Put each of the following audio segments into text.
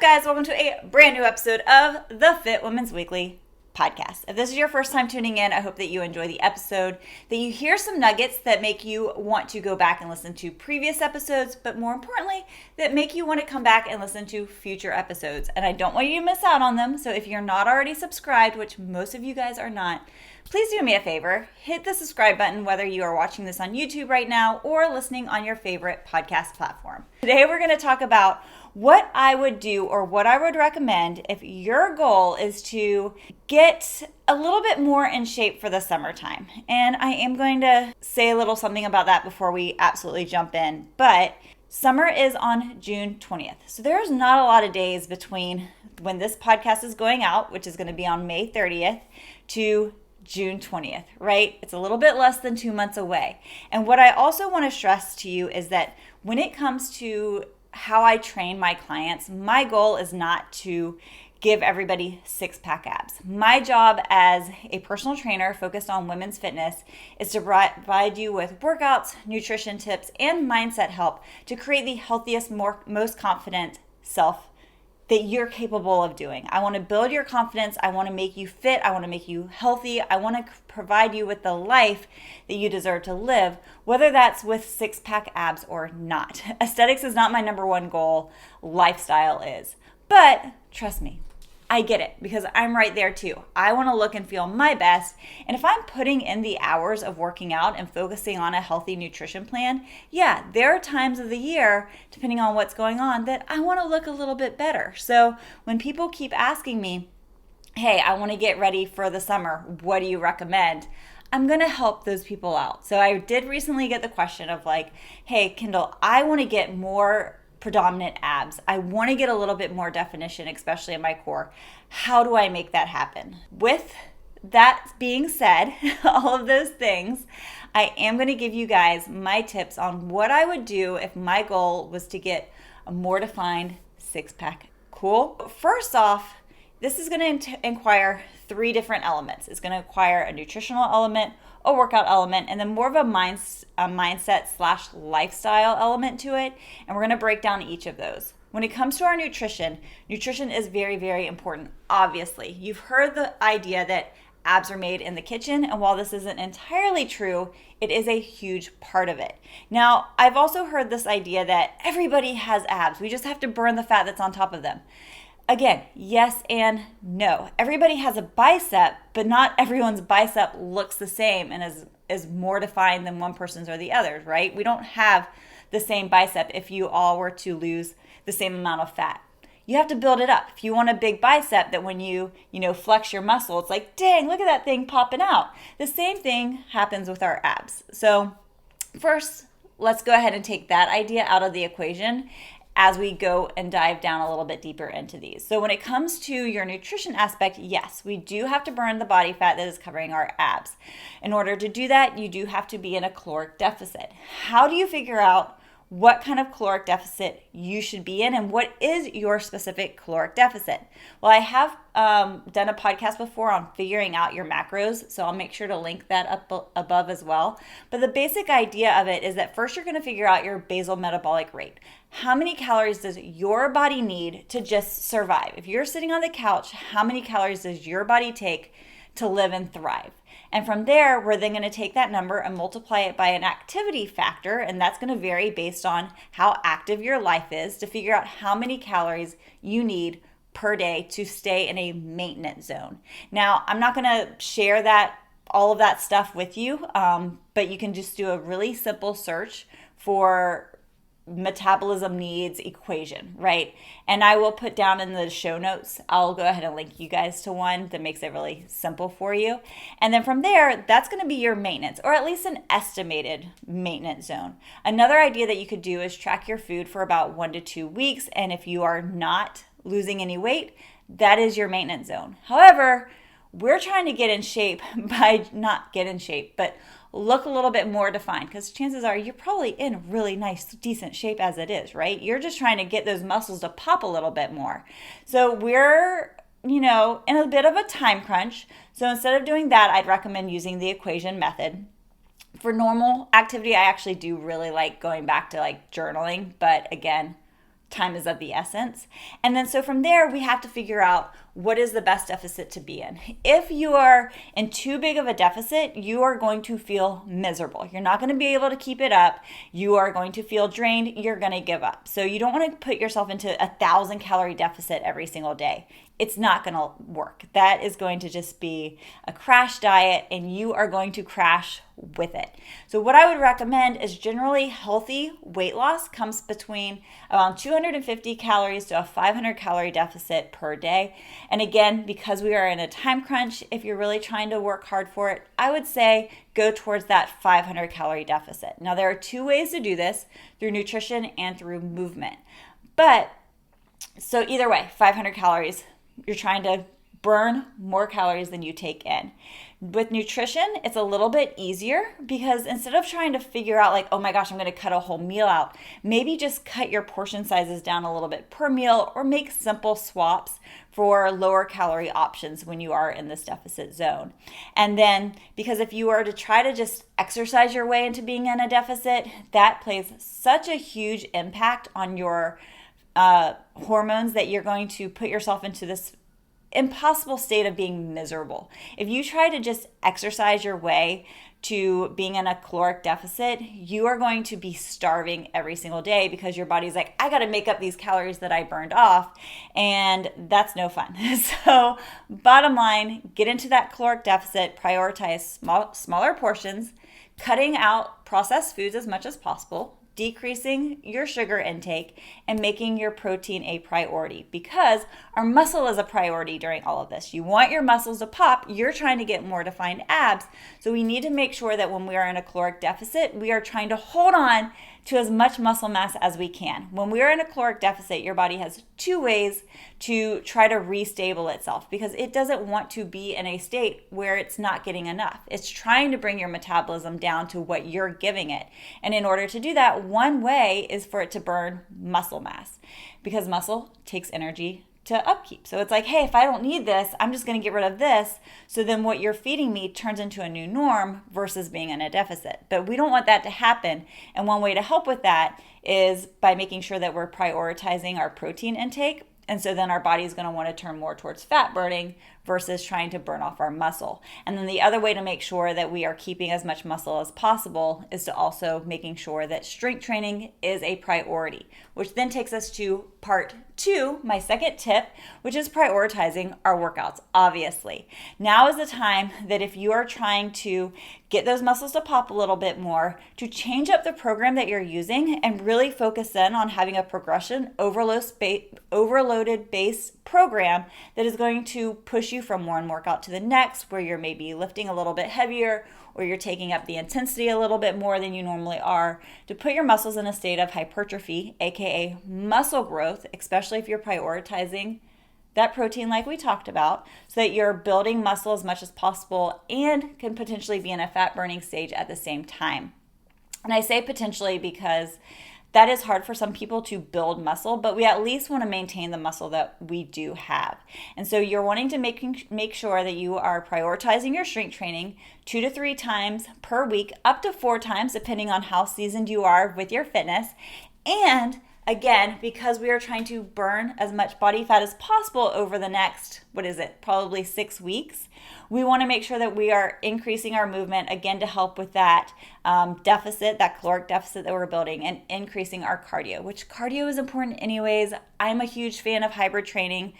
guys? Welcome to a brand new episode of the Fit Women's Weekly podcast. If this is your first time tuning in, I hope that you enjoy the episode, that you hear some nuggets that make you want to go back and listen to previous episodes, but more importantly, that make you want to come back and listen to future episodes. And I don't want you to miss out on them, so if you're not already subscribed, which most of you guys are not, please do me a favor, hit the subscribe button whether you are watching this on YouTube right now or listening on your favorite podcast platform. Today we're going to talk about what I would do or what I would recommend if your goal is to get a little bit more in shape for the summertime. And I am going to say a little something about that before we absolutely jump in. But summer is on June 20th. So there's not a lot of days between when this podcast is going out, which is going to be on May 30th, to June 20th, right? It's a little bit less than 2 months away. And what I also want to stress to you is that when it comes to how I train my clients, my goal is not to give everybody six-pack abs. My job as a personal trainer focused on women's fitness is to provide you with workouts, nutrition tips, and mindset help to create the healthiest, most confident self that you're capable of doing. I want to build your confidence. I want to make you fit. I want to make you healthy. I want to provide you with the life that you deserve to live, whether that's with six-pack abs or not. Aesthetics is not my number one goal. Lifestyle is. But trust me, I get it because I'm right there too. I want to look and feel my best. And if I'm putting in the hours of working out and focusing on a healthy nutrition plan, yeah, there are times of the year, depending on what's going on, that I want to look a little bit better. So when people keep asking me, hey, I want to get ready for the summer, what do you recommend? I'm going to help those people out. So I did recently get the question of like, hey, Kindal, I want to get more predominant abs. I want to get a little bit more definition, especially in my core. How do I make that happen? With that being said, all of those things, I am going to give you guys my tips on what I would do if my goal was to get a more defined six-pack. Cool? Slash off, this is going to inquire three different elements. It's going to acquire a nutritional element, a workout element, and then more of a mindset/lifestyle element to it. And we're going to break down each of those. When it comes to our nutrition is very, very important. Obviously, you've heard the idea that abs are made in the kitchen. And while this isn't entirely true, it is a huge part of it. Now, I've also heard this idea that everybody has abs. We just have to burn the fat that's on top of them. Again, yes and no. Everybody has a bicep, but not everyone's bicep looks the same and is more defined than one person's or the other's, right? We don't have the same bicep if you all were to lose the same amount of fat. You have to build it up. If you want a big bicep that when you flex your muscle, it's like, dang, look at that thing popping out. The same thing happens with our abs. So first, let's go ahead and take that idea out of the equation as we go and dive down a little bit deeper into these. So when it comes to your nutrition aspect, yes, we do have to burn the body fat that is covering our abs. In order to do that, you do have to be in a caloric deficit. How do you figure out what kind of caloric deficit you should be in and what is your specific caloric deficit? Well, I have done a podcast before on figuring out your macros, so I'll make sure to link that up above as well. But the basic idea of it is that first you're going to figure out your basal metabolic rate. How many calories does your body need to just survive? If you're sitting on the couch, how many calories does your body take to live and thrive? And from there, we're then going to take that number and multiply it by an activity factor, and that's going to vary based on how active your life is to figure out how many calories you need per day to stay in a maintenance zone. Now, I'm not going to share all of that stuff with you, but you can just do a really simple search for metabolism needs equation, right? And I will put down in the show notes, I'll go ahead and link you guys to one that makes it really simple for you. And then from there, that's going to be your maintenance, or at least an estimated maintenance zone. Another idea that you could do is track your food for about 1 to 2 weeks. And if you are not losing any weight, that is your maintenance zone. However, we're trying to get in shape but look a little bit more defined, because chances are you're probably in really nice, decent shape as it is, right? You're just trying to get those muscles to pop a little bit more. So we're, in a bit of a time crunch. So instead of doing that, I'd recommend using the equation method. For normal activity, I actually do really like going back to like journaling, but again, time is of the essence. And then so from there, we have to figure out what is the best deficit to be in. If you are in too big of a deficit, you are going to feel miserable. You're not going to be able to keep it up. You are going to feel drained. You're going to give up. So you don't want to put yourself into 1,000 calorie deficit every single day. It's not going to work. That is going to just be a crash diet, and you are going to crash with it. So what I would recommend is generally healthy weight loss comes between around 250 calories to a 500 calorie deficit per day. And again, because we are in a time crunch, if you're really trying to work hard for it, I would say go towards that 500 calorie deficit. Now, there are two ways to do this, through nutrition and through movement. But so either way, 500 calories, you're trying to burn more calories than you take in. With nutrition, it's a little bit easier because instead of trying to figure out like, oh my gosh, I'm going to cut a whole meal out, maybe just cut your portion sizes down a little bit per meal or make simple swaps for lower calorie options when you are in this deficit zone. And then because if you are to try to just exercise your way into being in a deficit, that plays such a huge impact on your hormones that you're going to put yourself into this impossible state of being miserable. If you try to just exercise your way to being in a caloric deficit, you are going to be starving every single day because your body's like, I got to make up these calories that I burned off, and that's no fun. So bottom line, get into that caloric deficit, prioritize smaller portions, cutting out processed foods as much as possible, decreasing your sugar intake, and making your protein a priority, because our muscle is a priority during all of this. You want your muscles to pop. You're trying to get more defined abs. So we need to make sure that when we are in a caloric deficit, we are trying to hold on to as much muscle mass as we can. When we are in a caloric deficit, your body has two ways to try to restable itself because it doesn't want to be in a state where it's not getting enough. It's trying to bring your metabolism down to what you're giving it. And in order to do that, one way is for it to burn muscle mass because muscle takes energy to upkeep. So it's like, hey, if I don't need this, I'm just going to get rid of this. So then what you're feeding me turns into a new norm versus being in a deficit. But we don't want that to happen. And one way to help with that is by making sure that we're prioritizing our protein intake. And so then our body is going to want to turn more towards fat burning versus trying to burn off our muscle. And then the other way to make sure that we are keeping as much muscle as possible is to also making sure that strength training is a priority, which then takes us to part 2, my second tip, which is prioritizing our workouts. Obviously, now is the time that if you are trying to get those muscles to pop a little bit more, to change up the program that you're using and really focus in on having a progression overloaded base program that is going to push you from one workout to the next, where you're maybe lifting a little bit heavier or you're taking up the intensity a little bit more than you normally are, to put your muscles in a state of hypertrophy, aka muscle growth, especially if you're prioritizing that protein like we talked about, so that you're building muscle as much as possible and can potentially be in a fat burning stage at the same time. And I say potentially because that is hard for some people to build muscle, but we at least want to maintain the muscle that we do have. And so you're wanting to make sure that you are prioritizing your strength training 2 to 3 times per week, up to 4 times, depending on how seasoned you are with your fitness. And again, because we are trying to burn as much body fat as possible over the next, probably 6 weeks, we want to make sure that we are increasing our movement, again, to help with that deficit, that caloric deficit that we're building, and increasing our cardio, which cardio is important anyways. I'm a huge fan of hybrid training.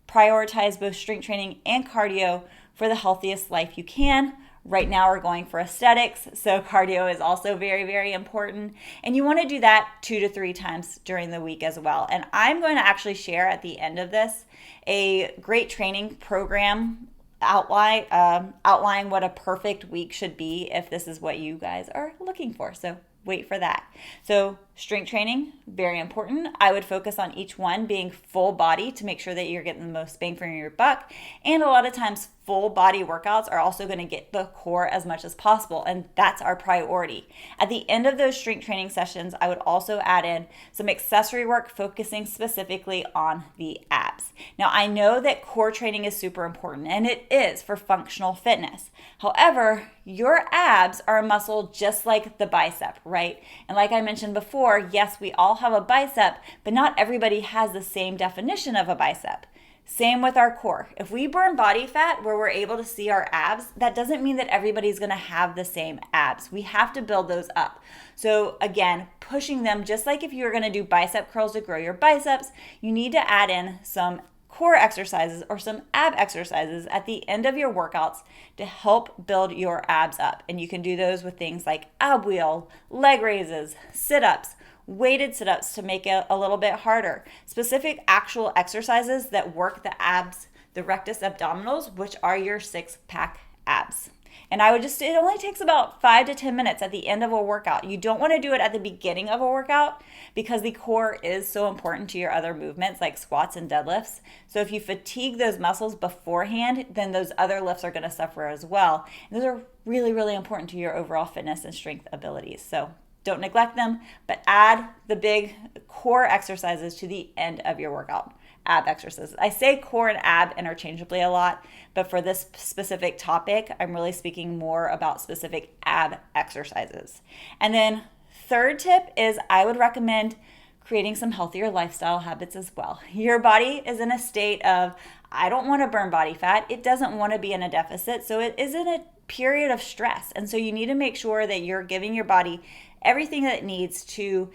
Prioritize both strength training and cardio for the healthiest life you can. Right now we're going for aesthetics, so cardio is also very, very important. And you want to do that 2 to 3 times during the week as well. And I'm going to actually share at the end of this a great training program outline what a perfect week should be if this is what you guys are looking for. So wait for that. So strength training, very important. I would focus on each one being full body to make sure that you're getting the most bang for your buck. And a lot of times full body workouts are also going to get the core as much as possible. And that's our priority. At the end of those strength training sessions, I would also add in some accessory work focusing specifically on the abs. abs. Now, I know that core training is super important, and it is for functional fitness. However, your abs are a muscle just like the bicep, right? And like I mentioned before, yes, we all have a bicep, but not everybody has the same definition of a bicep. Same with our core. If we burn body fat where we're able to see our abs, that doesn't mean that everybody's going to have the same abs. We have to build those up. So again, pushing them, just like if you were going to do bicep curls to grow your biceps, you need to add in some core exercises or some ab exercises at the end of your workouts to help build your abs up. And you can do those with things like ab wheel, leg raises, sit-ups, weighted sit-ups to make it a little bit harder, specific actual exercises that work the abs, the rectus abdominals, which are your six-pack abs. And it only takes about 5 to 10 minutes at the end of a workout. You don't want to do it at the beginning of a workout because the core is so important to your other movements like squats and deadlifts. So if you fatigue those muscles beforehand, then those other lifts are going to suffer as well. And those are really, really important to your overall fitness and strength abilities. So don't neglect them, but add the big core exercises to the end of your workout. Ab exercises. I say core and ab interchangeably a lot, but for this specific topic, I'm really speaking more about specific ab exercises. And then third tip is I would recommend creating some healthier lifestyle habits as well. Your body is in a state of, I don't want to burn body fat. It doesn't want to be in a deficit. So it is in a period of stress. And so you need to make sure that you're giving your body everything that it needs to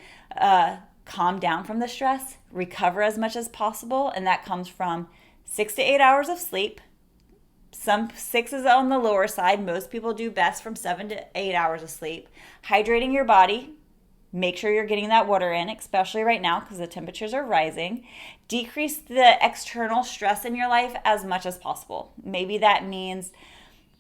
calm down from the stress, recover as much as possible, and that comes from 6 to 8 hours of sleep. Some 6 is on the lower side. Most people do best from 7 to 8 hours of sleep. Hydrating your body. Make sure you're getting that water in, especially right now because the temperatures are rising. Decrease the external stress in your life as much as possible. Maybe that means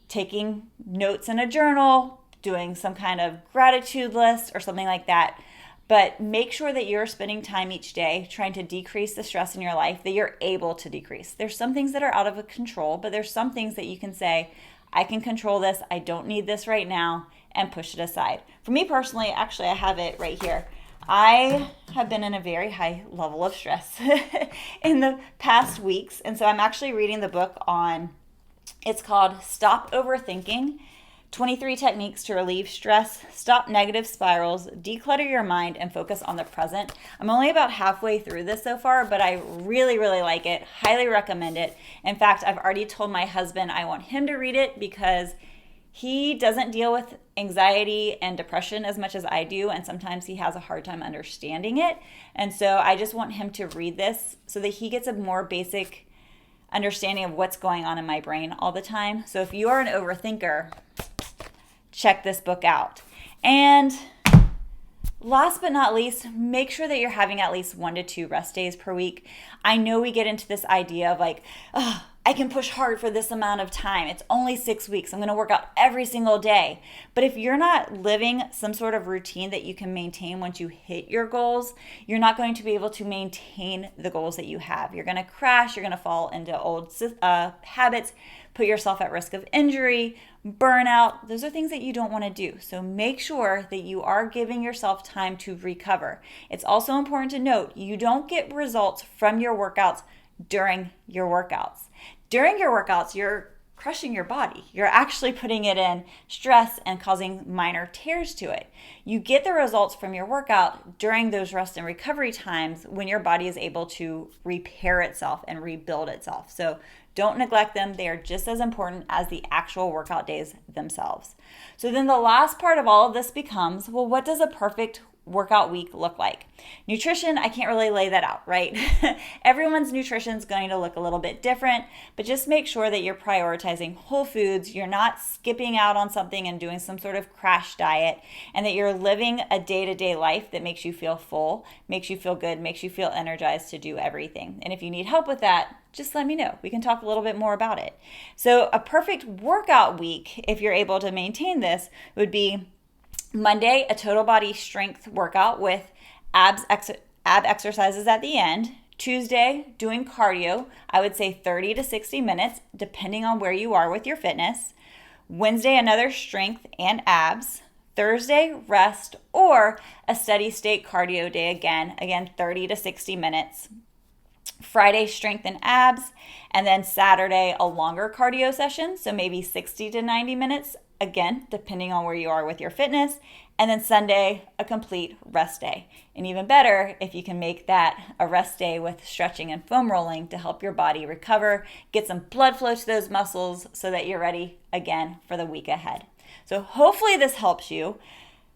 taking notes in a journal, doing some kind of gratitude list or something like that. But make sure that you're spending time each day trying to decrease the stress in your life that you're able to decrease. There's some things that are out of control, but there's some things that you can say, I can control this, I don't need this right now, and push it aside. For me personally, actually, I have it right here. I have been in a very high level of stress in the past weeks, and so I'm actually reading the book it's called Stop Overthinking, 23 Techniques to Relieve Stress, Stop Negative Spirals, Declutter Your Mind, and Focus on the Present. I'm only about halfway through this so far, but I really, really like it. Highly recommend it. In fact, I've already told my husband I want him to read it because he doesn't deal with anxiety and depression as much as I do, and sometimes he has a hard time understanding it. And so I just want him to read this so that he gets a more basic understanding of what's going on in my brain all the time. So if you are an overthinker, check this book out. And last but not least, make sure that you're having at least 1 to 2 rest days per week. I know we get into this idea of like, oh, I can push hard for this amount of time. It's only 6 weeks. I'm going to work out every single day. But if you're not living some sort of routine that you can maintain once you hit your goals, you're not going to be able to maintain the goals that you have. You're going to crash. You're going to fall into old habits, put yourself at risk of injury, burnout. Those are things that you don't want to do. So make sure that you are giving yourself time to recover. It's also important to note you don't get results from your workouts during your workouts. During your workouts, you're crushing your body. You're actually putting it in stress and causing minor tears to it. You get the results from your workout during those rest and recovery times when your body is able to repair itself and rebuild itself. So don't neglect them. They are just as important as the actual workout days themselves. So then the last part of all of this becomes, well, what does a perfect workout week look like? Nutrition, I can't really lay that out, right? Everyone's nutrition is going to look a little bit different, but just make sure that you're prioritizing whole foods, you're not skipping out on something and doing some sort of crash diet, and that you're living a day-to-day life that makes you feel full, makes you feel good, makes you feel energized to do everything. And if you need help with that, just let me know. We can talk a little bit more about it. So a perfect workout week, if you're able to maintain this, would be Monday, a total body strength workout with ab exercises at the end. Tuesday, doing cardio, I would say 30 to 60 minutes, depending on where you are with your fitness. Wednesday, another strength and abs. Thursday, rest or a steady state cardio day again 30 to 60 minutes. Friday, strength and abs, and then Saturday, a longer cardio session, so maybe 60 to 90 minutes, again, depending on where you are with your fitness, and then Sunday, a complete rest day. And even better, if you can make that a rest day with stretching and foam rolling to help your body recover, get some blood flow to those muscles so that you're ready again for the week ahead. So hopefully this helps you.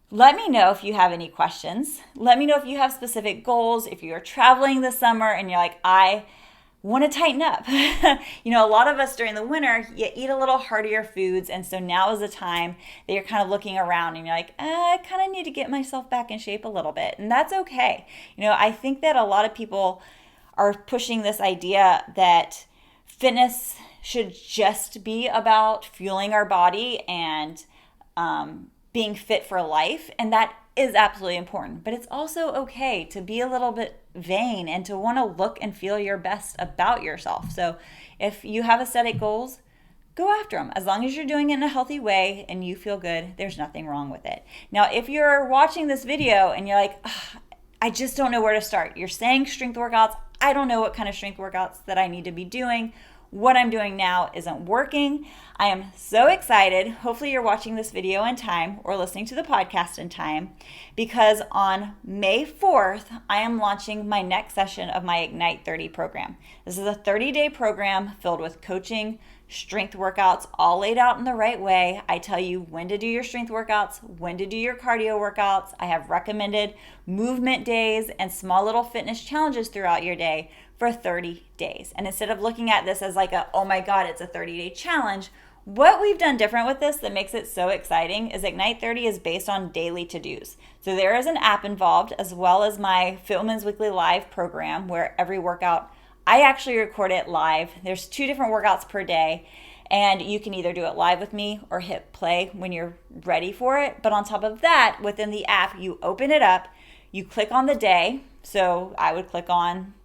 Let me know if you have any questions. Let me know if you have specific goals. If you're traveling this summer and you're like, I want to tighten up. A lot of us during the winter, you eat a little heartier foods. And so now is the time that you're kind of looking around and you're like, I kind of need to get myself back in shape a little bit. And that's okay. I think that a lot of people are pushing this idea that fitness should just be about fueling our body and being fit for life, and that is absolutely important. But it's also okay to be a little bit vain and to want to look and feel your best about yourself. So if you have aesthetic goals, go after them. As long as you're doing it in a healthy way and you feel good, there's nothing wrong with it. Now, if you're watching this video and you're like, I just don't know where to start. You're saying strength workouts. I don't know what kind of strength workouts that I need to be doing. What I'm doing now isn't working. I am so excited. Hopefully you're watching this video in time or listening to the podcast in time, because on May 4th, I am launching my next session of my Ignite 30 program. This is a 30-day program filled with coaching, strength workouts, all laid out in the right way. I tell you when to do your strength workouts, when to do your cardio workouts. I have recommended movement days and small little fitness challenges throughout your day for 30 days. And instead of looking at this as like oh my God, it's a 30-day challenge, what we've done different with this that makes it so exciting is Ignite 30 is based on daily to-dos. So there is an app involved, as well as my Fit Women's Weekly Live program, where every workout, I actually record it live. There's 2 different workouts per day, and you can either do it live with me or hit play when you're ready for it. But on top of that, within the app, you open it up, you click on the day. So I would click on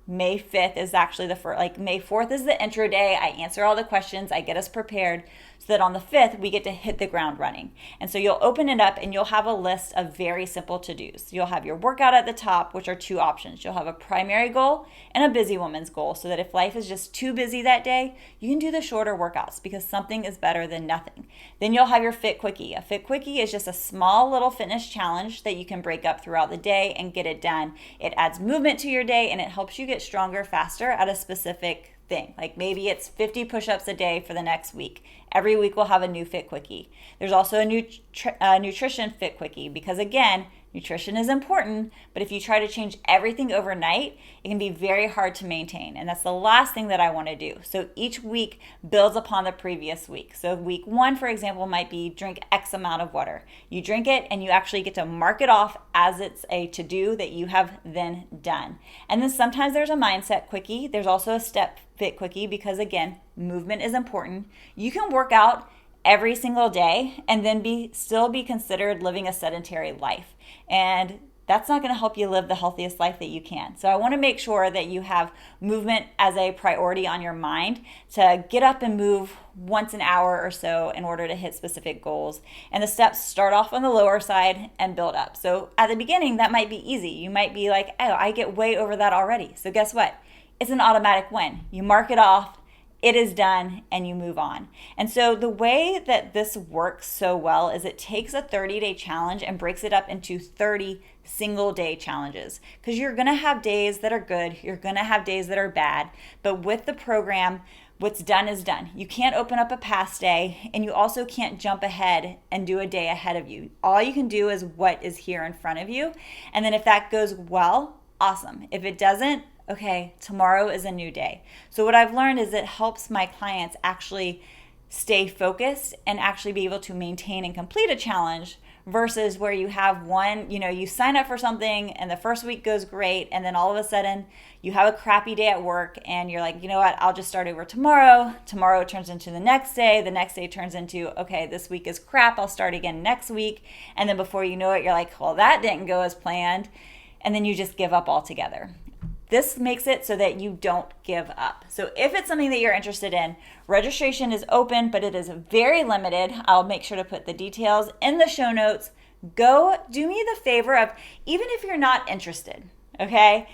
May 5th is actually the first, May 4th is the intro day. I answer all the questions. I get us prepared so that on the 5th, we get to hit the ground running. And so you'll open it up and you'll have a list of very simple to-dos. You'll have your workout at the top, which are 2 options. You'll have a primary goal and a busy woman's goal, so that if life is just too busy that day, you can do the shorter workouts because something is better than nothing. Then you'll have your Fit Quickie. A Fit Quickie is just a small little fitness challenge that you can break up throughout the day and get it done. It adds movement to your day and it helps you get stronger faster at a specific thing. Like maybe it's 50 push-ups a day for the next week. Every week we'll have a new Fit Quickie. There's also a new nutrition Fit Quickie, because again, nutrition is important, but if you try to change everything overnight, it can be very hard to maintain. And that's the last thing that I want to do. So each week builds upon the previous week. So week 1, for example, might be drink X amount of water. You drink it and you actually get to mark it off as it's a to-do that you have then done. And then sometimes there's a mindset quickie. There's also a step Fit Quickie, because again, movement is important. You can work out every single day and then still be considered living a sedentary life. And that's not going to help you live the healthiest life that you can. So I want to make sure that you have movement as a priority on your mind, to get up and move once an hour or so in order to hit specific goals. And the steps start off on the lower side and build up. So at the beginning, that might be easy. You might be like, oh, I get way over that already. So guess what? It's an automatic win. You mark it off, it is done, and you move on. And so the way that this works so well is it takes a 30-day challenge and breaks it up into 30 single-day challenges. Because you're going to have days that are good, you're going to have days that are bad, but with the program, what's done is done. You can't open up a past day, and you also can't jump ahead and do a day ahead of you. All you can do is what is here in front of you. And then if that goes well, awesome. If it doesn't, okay, tomorrow is a new day. So what I've learned is it helps my clients actually stay focused and actually be able to maintain and complete a challenge, versus where you have one, you sign up for something and the first week goes great, and then all of a sudden you have a crappy day at work and you're like, you know what, I'll just start over tomorrow. Tomorrow turns into the next day turns into, okay, this week is crap, I'll start again next week. And then before you know it, you're like, well, that didn't go as planned. And then you just give up altogether. This makes it so that you don't give up. So if it's something that you're interested in, registration is open, but it is very limited. I'll make sure to put the details in the show notes. Go do me the favor of, even if you're not interested, okay?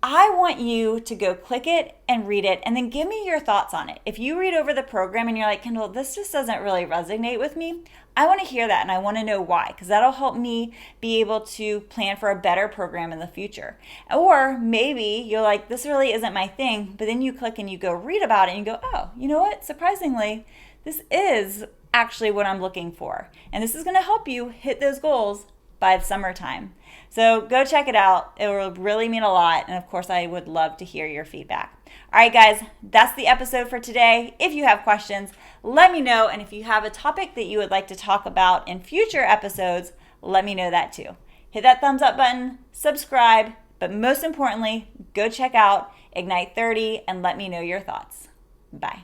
I want you to go click it and read it and then give me your thoughts on it. If you read over the program and you're like, Kindle, this just doesn't really resonate with me, I want to hear that and I want to know why, because that'll help me be able to plan for a better program in the future. Or maybe you're like, this really isn't my thing, but then you click and you go read about it and you go, oh, you know what? Surprisingly, this is actually what I'm looking for. And this is going to help you hit those goals by the summertime. So go check it out. It will really mean a lot. And of course, I would love to hear your feedback. All right, guys, that's the episode for today. If you have questions, let me know. And if you have a topic that you would like to talk about in future episodes, let me know that too. Hit that thumbs up button, subscribe, but most importantly, go check out Ignite 30 and let me know your thoughts. Bye.